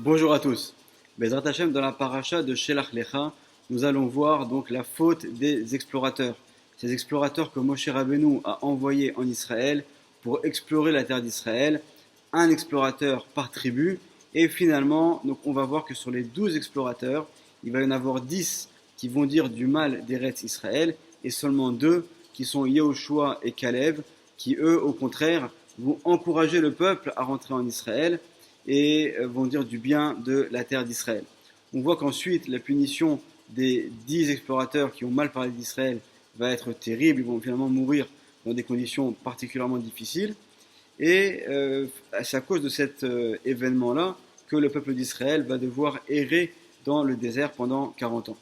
Bonjour à tous. Bezrat Hashem, dans la paracha de Shelach Lecha, nous allons voir donc la faute des explorateurs. Ces explorateurs que Moshe Rabbeinu a envoyés en Israël pour explorer la terre d'Israël, un explorateur par tribu, et finalement, donc on va voir que sur les 12 explorateurs, il va y en avoir 10 qui vont dire du mal d'Eretz Israël, et seulement 2 qui sont Yehoshua et Caleb, qui eux, au contraire, vont encourager le peuple à rentrer en Israël, et vont dire du bien de la terre d'Israël. On voit qu'ensuite la punition des 10 explorateurs qui ont mal parlé d'Israël va être terrible, ils vont finalement mourir dans des conditions particulièrement difficiles, et c'est à cause de cet événement-là que le peuple d'Israël va devoir errer dans le désert pendant 40 ans.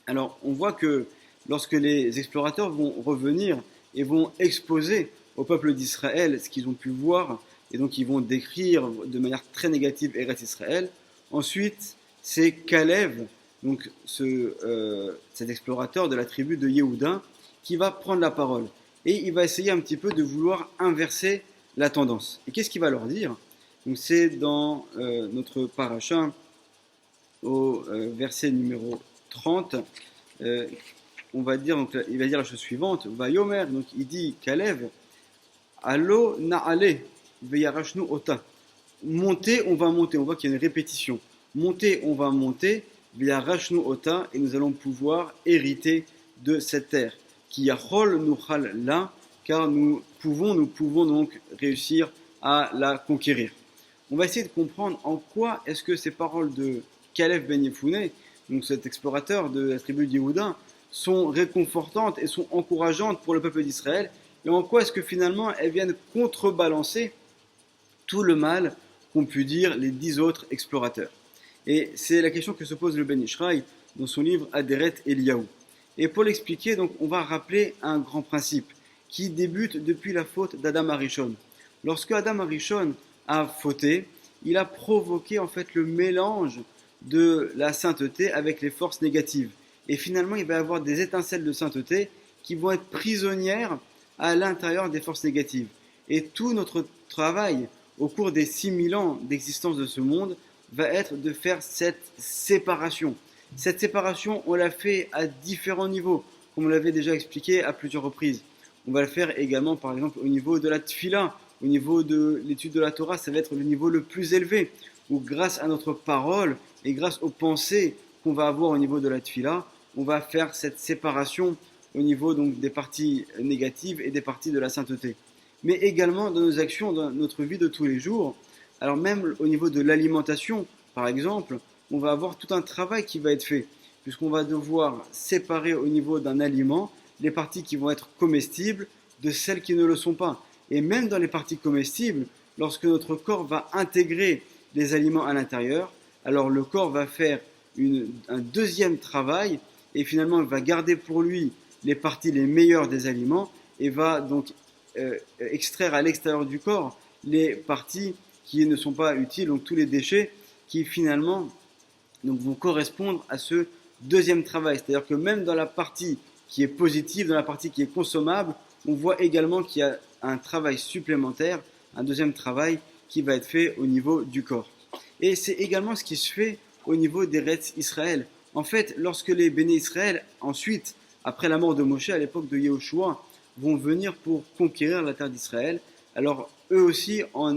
Alors on voit que lorsque les explorateurs vont revenir et vont exposer au peuple d'Israël ce qu'ils ont pu voir, et donc ils vont décrire de manière très négative Eretz Israël. Ensuite, c'est Caleb, donc cet explorateur de la tribu de Yehuda, qui va prendre la parole. Et il va essayer un petit peu de vouloir inverser la tendance. Et qu'est-ce qu'il va leur dire? Donc c'est dans notre paracha, au verset numéro 30, on va dire, donc, il va dire la chose suivante, Vayomer, donc il dit Caleb, Allo na'ale, Veyarashnu ota. Monter, on va monter. On voit qu'il y a une répétition. Monter, on va monter. Veyarashnu ota. Et nous allons pouvoir hériter de cette terre. Qui yachol nuchal la. Car nous pouvons donc réussir à la conquérir. On va essayer de comprendre en quoi est-ce que ces paroles de Caleb ben Yefouné, donc cet explorateur de la tribu de Yehuda, sont réconfortantes et sont encourageantes pour le peuple d'Israël. Et en quoi est-ce que finalement elles viennent contrebalancer tout le mal qu'ont pu dire les 10 autres explorateurs. Et c'est la question que se pose le Ben Ishraï dans son livre Aderet Eliyahu. Et pour l'expliquer, donc, on va rappeler un grand principe qui débute depuis la faute d'Adam Arishon. Lorsque Adam Arishon a fauté, il a provoqué en fait le mélange de la sainteté avec les forces négatives. Et finalement, il va y avoir des étincelles de sainteté qui vont être prisonnières à l'intérieur des forces négatives. Et tout notre travail au cours des 6000 ans d'existence de ce monde va être de faire cette séparation. Cette séparation, on l'a fait à différents niveaux, comme on l'avait déjà expliqué à plusieurs reprises. On va le faire également, par exemple, au niveau de la tfila, au niveau de l'étude de la Torah, ça va être le niveau le plus élevé, où grâce à notre parole et grâce aux pensées qu'on va avoir au niveau de la tfila, on va faire cette séparation au niveau donc des parties négatives et des parties de la sainteté. Mais également dans nos actions, dans notre vie de tous les jours. Alors même au niveau de l'alimentation, par exemple, on va avoir tout un travail qui va être fait, puisqu'on va devoir séparer au niveau d'un aliment les parties qui vont être comestibles de celles qui ne le sont pas. Et même dans les parties comestibles, lorsque notre corps va intégrer les aliments à l'intérieur, alors le corps va faire un deuxième travail, et finalement il va garder pour lui les parties les meilleures des aliments, et va donc extraire à l'extérieur du corps les parties qui ne sont pas utiles, donc tous les déchets qui finalement donc, vont correspondre à ce deuxième travail. C'est-à-dire que même dans la partie qui est positive, dans la partie qui est consommable, on voit également qu'il y a un travail supplémentaire, un deuxième travail qui va être fait au niveau du corps. Et c'est également ce qui se fait au niveau des Eretz Israël. En fait, lorsque les Béné Israël, ensuite, après la mort de Moshe, à l'époque de Yehoshua, vont venir pour conquérir la terre d'Israël. Alors eux aussi, en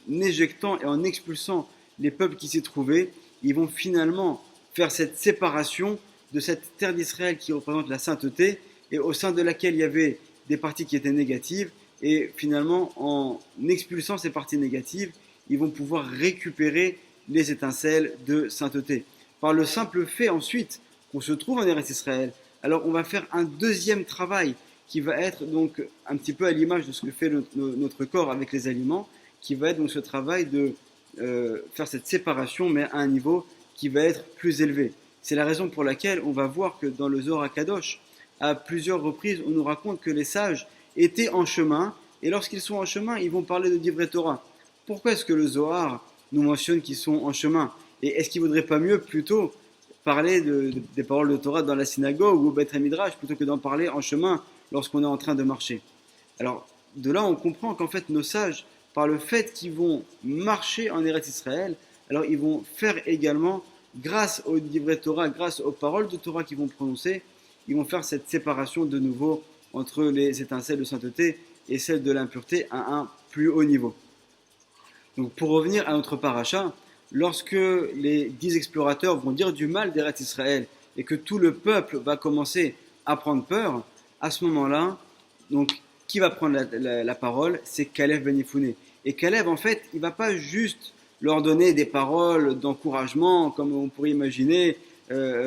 éjectant et en expulsant les peuples qui s'y trouvaient, ils vont finalement faire cette séparation de cette terre d'Israël qui représente la sainteté et au sein de laquelle il y avait des parties qui étaient négatives, et finalement en expulsant ces parties négatives, ils vont pouvoir récupérer les étincelles de sainteté. Par le simple fait ensuite qu'on se trouve en Eretz Israël, alors on va faire un deuxième travail qui va être donc un petit peu à l'image de ce que fait notre corps avec les aliments, qui va être donc ce travail de faire cette séparation, mais à un niveau qui va être plus élevé. C'est la raison pour laquelle on va voir que dans le Zohar HaKadosh, à plusieurs reprises, on nous raconte que les sages étaient en chemin, et lorsqu'ils sont en chemin, ils vont parler de Divrei Torah. Pourquoi est-ce que le Zohar nous mentionne qu'ils sont en chemin? Et est-ce qu'il ne vaudrait pas mieux plutôt parler des paroles de Torah dans la synagogue ou au Beth Midrash plutôt que d'en parler en chemin lorsqu'on est en train de marcher? Alors, de là, on comprend qu'en fait, nos sages, par le fait qu'ils vont marcher en Eretz Israël, alors ils vont faire également, grâce au divrei Torah, grâce aux paroles de Torah qu'ils vont prononcer, ils vont faire cette séparation de nouveau entre les étincelles de sainteté et celles de l'impureté à un plus haut niveau. Donc pour revenir à notre paracha, lorsque les 10 explorateurs vont dire du mal d'Eretz Israël et que tout le peuple va commencer à prendre peur, à ce moment-là, donc qui va prendre la parole? C'est Caleb ben Yefouné. Et Caleb, en fait, il ne va pas juste leur donner des paroles d'encouragement, comme on pourrait imaginer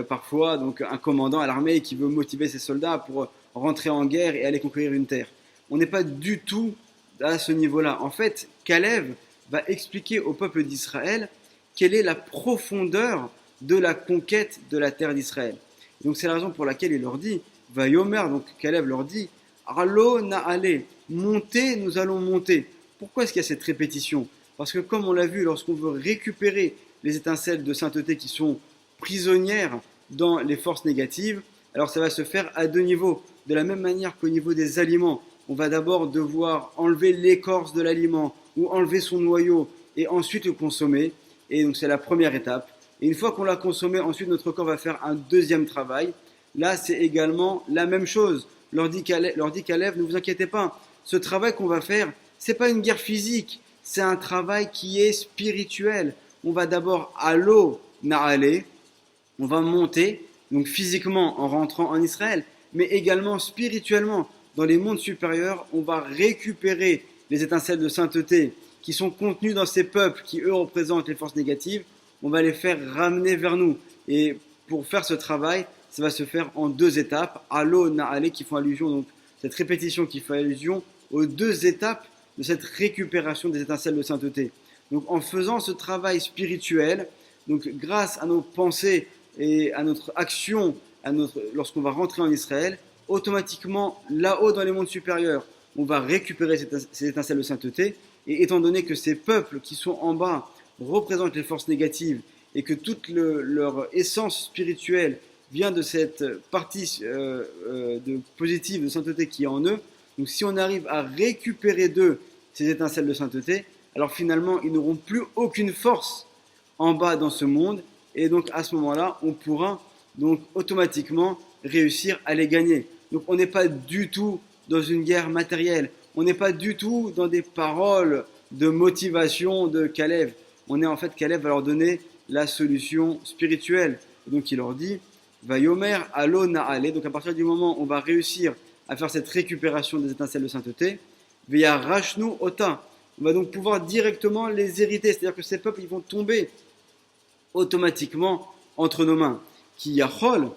parfois, donc un commandant à l'armée qui veut motiver ses soldats pour rentrer en guerre et aller conquérir une terre. On n'est pas du tout à ce niveau-là. En fait, Caleb va expliquer au peuple d'Israël quelle est la profondeur de la conquête de la terre d'Israël. Donc c'est la raison pour laquelle il leur dit, Vayomer, donc Caleb leur dit, Allo na'ale, montez, nous allons monter. Pourquoi est-ce qu'il y a cette répétition? Parce que comme on l'a vu, lorsqu'on veut récupérer les étincelles de sainteté qui sont prisonnières dans les forces négatives, alors ça va se faire à deux niveaux. De la même manière qu'au niveau des aliments, on va d'abord devoir enlever l'écorce de l'aliment ou enlever son noyau et ensuite le consommer. Et donc c'est la première étape. Et une fois qu'on l'a consommé, ensuite notre corps va faire un deuxième travail. Là, c'est également la même chose. Leur dit Caleb, ne vous inquiétez pas. Ce travail qu'on va faire, c'est pas une guerre physique. C'est un travail qui est spirituel. On va d'abord à l'eau na'ale, on va monter, donc physiquement en rentrant en Israël, mais également spirituellement. Dans les mondes supérieurs, on va récupérer les étincelles de sainteté qui sont contenues dans ces peuples qui, eux, représentent les forces négatives. On va les faire ramener vers nous. Et pour faire ce travail, ça va se faire en deux étapes. Allo, Na'ale, qui font allusion, donc cette répétition qui fait allusion aux deux étapes de cette récupération des étincelles de sainteté. Donc en faisant ce travail spirituel, donc grâce à nos pensées et à notre action, lorsqu'on va rentrer en Israël, automatiquement, là-haut dans les mondes supérieurs, on va récupérer ces étincelles de sainteté. Et étant donné que ces peuples qui sont en bas représentent les forces négatives et que toute leur essence spirituelle vient de cette partie positive de sainteté qui est en eux, donc si on arrive à récupérer d'eux ces étincelles de sainteté, alors finalement ils n'auront plus aucune force en bas dans ce monde, et donc à ce moment-là on pourra donc automatiquement réussir à les gagner. Donc on n'est pas du tout dans une guerre matérielle, on n'est pas du tout dans des paroles de motivation de Caleb. On est en fait, Caleb va leur donner la solution spirituelle. Et donc il leur dit, Vayomer allo na'ale, donc à partir du moment où on va réussir à faire cette récupération des étincelles de sainteté, Veya rachnu ota, on va donc pouvoir directement les hériter, c'est-à-dire que ces peuples ils vont tomber automatiquement entre nos mains. Qui yachol,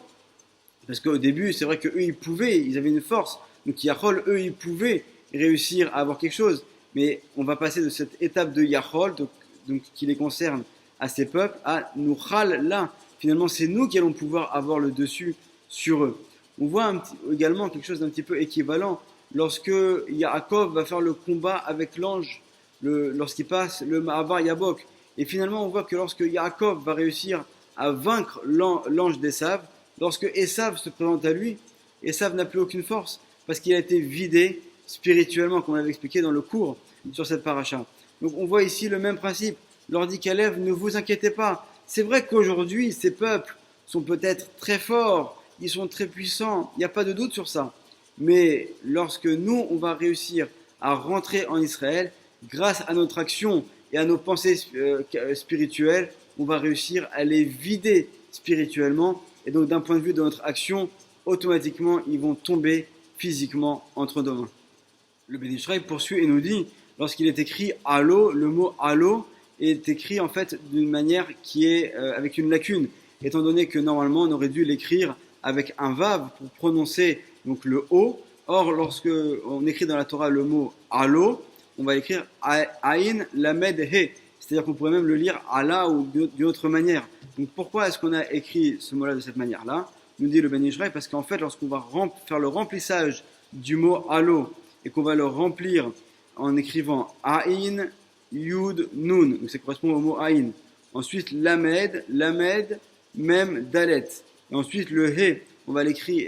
parce qu'au début c'est vrai qu'eux ils avaient une force, donc yachol, eux ils pouvaient réussir à avoir quelque chose, mais on va passer de cette étape de yachol, donc qui les concerne à ces peuples, à nuchal là, finalement c'est nous qui allons pouvoir avoir le dessus sur eux. On voit également quelque chose d'un petit peu équivalent lorsque Yaakov va faire le combat avec l'ange, lorsqu'il passe le Ma'avar Yabok. Et finalement, on voit que lorsque Yaakov va réussir à vaincre l'ange d'Esav, lorsque Esav se présente à lui, Esav n'a plus aucune force parce qu'il a été vidé spirituellement, comme on l'avait expliqué dans le cours sur cette paracha. Donc on voit ici le même principe. Leur dit Caleb, ne vous inquiétez pas. C'est vrai qu'aujourd'hui, ces peuples sont peut-être très forts, ils sont très puissants, il n'y a pas de doute sur ça. Mais lorsque nous, on va réussir à rentrer en Israël, grâce à notre action et à nos pensées spirituelles, on va réussir à les vider spirituellement. Et donc d'un point de vue de notre action, automatiquement, ils vont tomber physiquement entre nos mains. Le Ben Ish Chai poursuit et nous dit, lorsqu'il est écrit « Allo », le mot « Allo » est écrit en fait d'une manière qui est avec une lacune, étant donné que normalement on aurait dû l'écrire avec un vav pour prononcer donc le O. Or, lorsque on écrit dans la Torah le mot Allo, on va écrire Aïn Lamed He, c'est-à-dire qu'on pourrait même le lire Allah ou d'une autre manière. Donc pourquoi est-ce qu'on a écrit ce mot-là de cette manière-là? Nous dit le Ben Ish Chai, parce qu'en fait, lorsqu'on va faire le remplissage du mot Allo et qu'on va le remplir en écrivant Aïn Yud Nun, donc ça correspond au mot Aïn. Ensuite Lamed, Mem Dalet. Et ensuite le He, on va l'écrire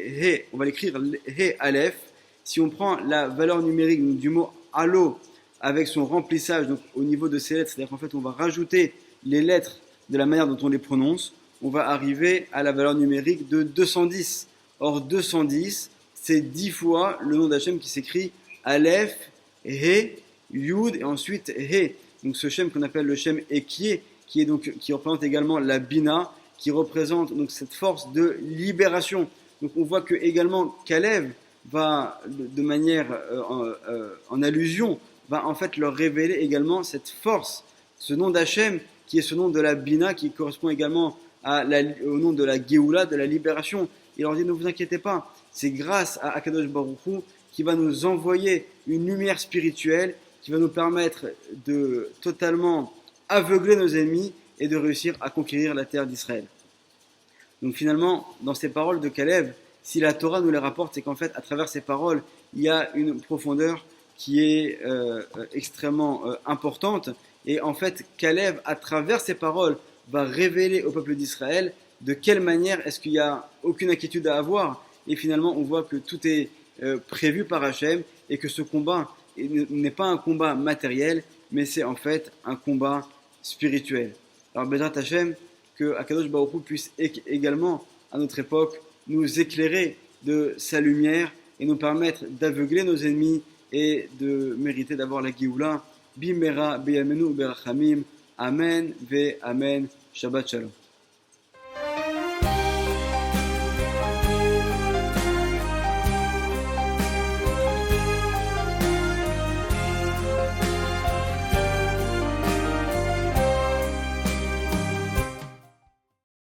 He Aleph. Si on prend la valeur numérique donc, du mot Allo avec son remplissage donc, au niveau de ses lettres, c'est-à-dire qu'en fait on va rajouter les lettres de la manière dont on les prononce, on va arriver à la valeur numérique de 210. Or, 210, c'est 10 fois le nom d'Hachem qui s'écrit Aleph, He, Yud et ensuite He. Donc ce Shem qu'on appelle le Shem Ekié, qui représente également la Bina, qui représente donc cette force de libération. Donc on voit que également Kalev va de manière en allusion, va en fait leur révéler également cette force, ce nom d'Hachem qui est ce nom de la Bina, qui correspond également au nom de la Géoula, de la libération. Il leur dit ne vous inquiétez pas, c'est grâce à Akadosh Baruch Hu qui va nous envoyer une lumière spirituelle qui va nous permettre de totalement aveugler nos ennemis et de réussir à conquérir la terre d'Israël. Donc finalement, dans ces paroles de Kalev, si la Torah nous les rapporte, c'est qu'en fait, à travers ces paroles, il y a une profondeur qui est extrêmement importante. Et en fait, Kalev, à travers ces paroles, va révéler au peuple d'Israël de quelle manière est-ce qu'il n'y a aucune inquiétude à avoir. Et finalement, on voit que tout est prévu par Hachem et que ce combat n'est pas un combat matériel, mais c'est en fait un combat spirituel. Alors, Bezrat Hachem, que Akadosh Baruch Hu puisse également, à notre époque, nous éclairer de sa lumière et nous permettre d'aveugler nos ennemis et de mériter d'avoir la Géoula. Bimera, Beyamenu, Berachamim. Amen, Ve Amen. Shabbat Shalom.